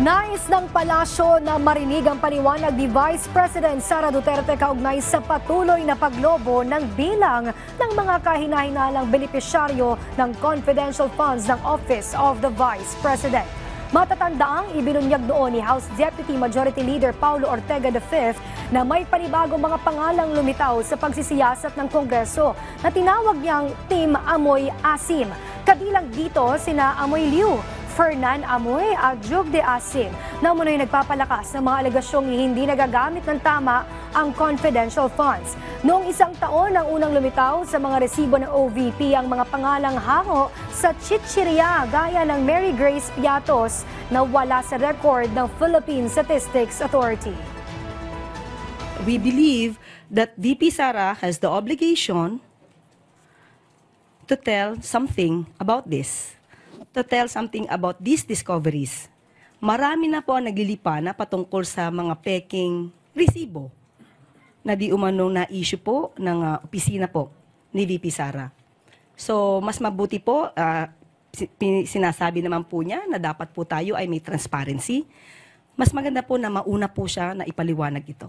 Nais ng palasyo na marinig ang paliwanag ni Vice President Sara Duterte kaugnay sa patuloy na paglobo ng bilang ng mga kahina-hinalang benepisyaryo ng confidential funds ng Office of the Vice President. Matatandaang ibinunyag noon ni House Deputy Majority Leader Paulo Ortega V na may panibagong mga pangalang lumitaw sa pagsisiyasat ng Kongreso na tinawag niyang Team Amoy Asim. Kabilang dito sina Amoy Liu, Fernan Amoy at Jug de Asim na umunoy nagpapalakas ng mga alegasyong hindi nagagamit ng tama ang confidential funds. Noong isang taon ang unang lumitaw sa mga resibo ng OVP ang mga pangalang hango sa chichirya gaya ng Mary Grace Piatos na wala sa record ng Philippine Statistics Authority. We believe that VP Sara has the obligation to tell something about this. To tell something about these discoveries. Marami na po ang naglilipa na patungkol sa mga peking resibo na di umanong na-issue po ng opisina po ni VP Sara. So, mas mabuti po, sinasabi naman po niya na dapat po tayo ay may transparency. Mas maganda po na mauna po siya na ipaliwanag ito.